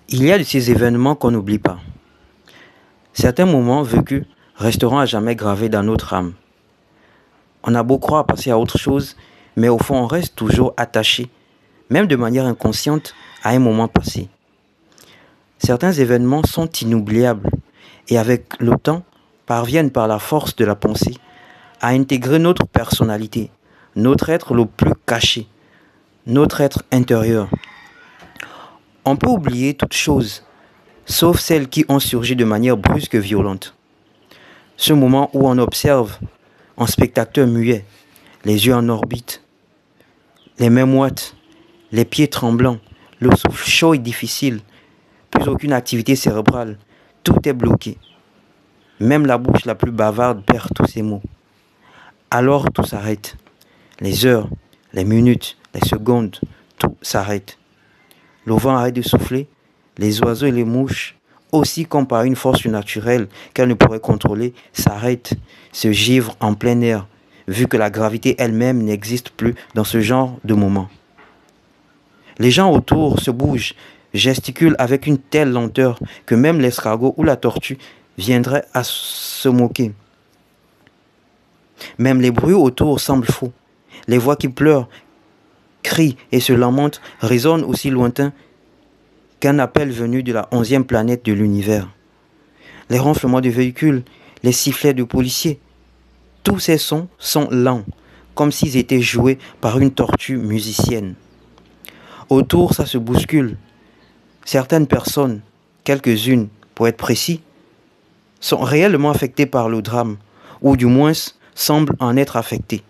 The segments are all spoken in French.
Il y a de ces événements qu'on n'oublie pas. Certains moments vécus resteront à jamais gravés dans notre âme. On a beau croire passer à autre chose, mais au fond on reste toujours attaché, même de manière inconsciente, à un moment passé. Certains événements sont inoubliables et avec le temps parviennent par la force de la pensée à intégrer notre personnalité, notre être le plus caché, notre être intérieur. On peut oublier toutes choses, sauf celles qui ont surgi de manière brusque et violente. Ce moment où on observe, en spectateur muet, les yeux en orbite, les mains moites, les pieds tremblants, le souffle chaud et difficile, plus aucune activité cérébrale, tout est bloqué. Même la bouche la plus bavarde perd tous ses mots. Alors tout s'arrête. Les heures, les minutes, les secondes, tout s'arrête. Le vent arrête de souffler, les oiseaux et les mouches, aussi comme par une force naturelle qu'elle ne pourrait contrôler, s'arrêtent, se givrent en plein air, vu que la gravité elle-même n'existe plus dans ce genre de moment. Les gens autour se bougent, gesticulent avec une telle lenteur que même l'escargot ou la tortue viendraient à se moquer. Même les bruits autour semblent faux. Les voix qui pleurent, crient et se lamentent résonnent aussi lointains qu'un appel venu de la 11e planète de l'univers. Les ronflements de véhicules, les sifflets de policiers, tous ces sons sont lents, comme s'ils étaient joués par une tortue musicienne. Autour, ça se bouscule. Certaines personnes, quelques-unes pour être précis, sont réellement affectées par le drame, ou du moins semblent en être affectées.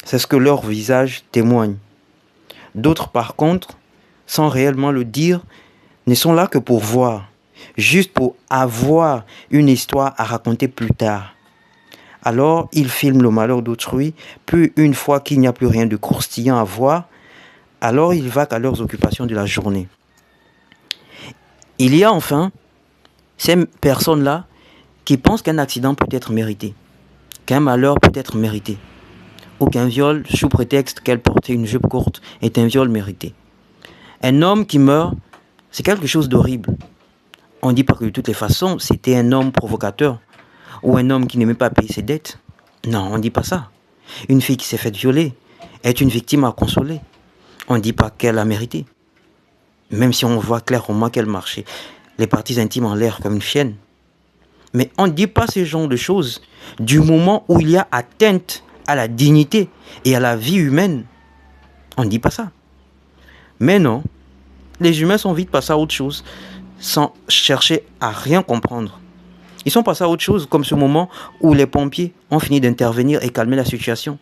C'est ce que leur visage témoigne. D'autres, par contre, sans réellement le dire, ne sont là que pour voir, juste pour avoir une histoire à raconter plus tard. Alors, ils filment le malheur d'autrui, puis une fois qu'il n'y a plus rien de croustillant à voir, alors ils vaquent à leurs occupations de la journée. Il y a enfin ces personnes-là qui pensent qu'un accident peut être mérité, qu'un malheur peut être mérité, ou qu'un viol, sous prétexte qu'elle portait une jupe courte, est un viol mérité. Un homme qui meurt, c'est quelque chose d'horrible. On ne dit pas que de toutes les façons, c'était un homme provocateur, ou un homme qui n'aimait pas payer ses dettes. Non, on ne dit pas ça. Une fille qui s'est faite violer est une victime à consoler. On ne dit pas qu'elle a mérité. Même si on voit clairement qu'elle marchait les parties intimes en l'air comme une chienne. Mais on ne dit pas ce genre de choses du moment où il y a atteinte à la dignité et à la vie humaine. On ne dit pas ça. Mais non, les humains sont vite passés à autre chose sans chercher à rien comprendre. Ils sont passés à autre chose, comme ce moment où les pompiers ont fini d'intervenir et calmer la situation.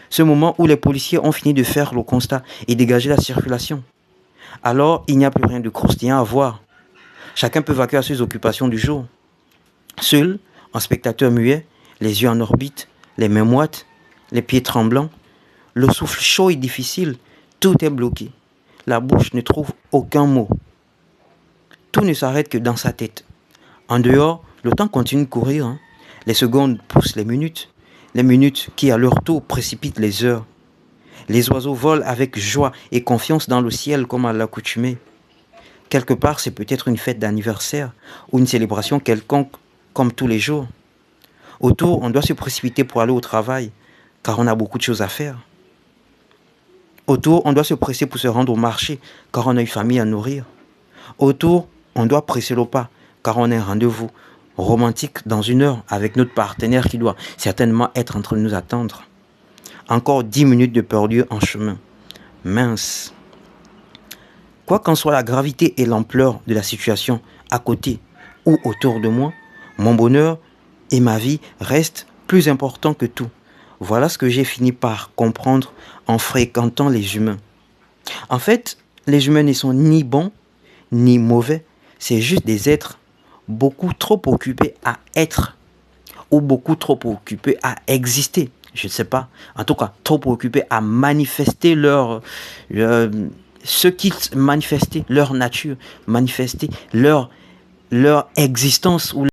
Ce moment où les policiers ont fini de faire le constat et dégager la circulation. Alors, il n'y a plus rien de croustillant à voir. Chacun peut vaquer à ses occupations du jour. Seul, en spectateur muet, les yeux en orbite, les mains moites, les pieds tremblants, le souffle chaud et difficile, tout est bloqué. La bouche ne trouve aucun mot. Tout ne s'arrête que dans sa tête. En dehors, le temps continue de courir. Les secondes poussent les minutes qui à leur tour précipitent les heures. Les oiseaux volent avec joie et confiance dans le ciel comme à l'accoutumée. Quelque part, c'est peut-être une fête d'anniversaire ou une célébration quelconque comme tous les jours. Autour, on doit se précipiter pour aller au travail car on a beaucoup de choses à faire. Autour, on doit se presser pour se rendre au marché car on a une famille à nourrir. Autour, on doit presser le pas car on a un rendez-vous romantique dans 1 heure avec notre partenaire qui doit certainement être en train de nous attendre. Encore 10 minutes de perdu en chemin. Mince. Quoi qu'en soit la gravité et l'ampleur de la situation à côté ou autour de moi, mon bonheur et ma vie restent plus importants que tout. Voilà ce que j'ai fini par comprendre en fréquentant les humains. En fait, les humains ne sont ni bons ni mauvais, c'est juste des êtres beaucoup trop occupés à être ou beaucoup trop occupés à exister. Je ne sais pas. En tout cas, trop occupés à manifester ce qu'ils manifestaient, leur nature, manifester leur existence ou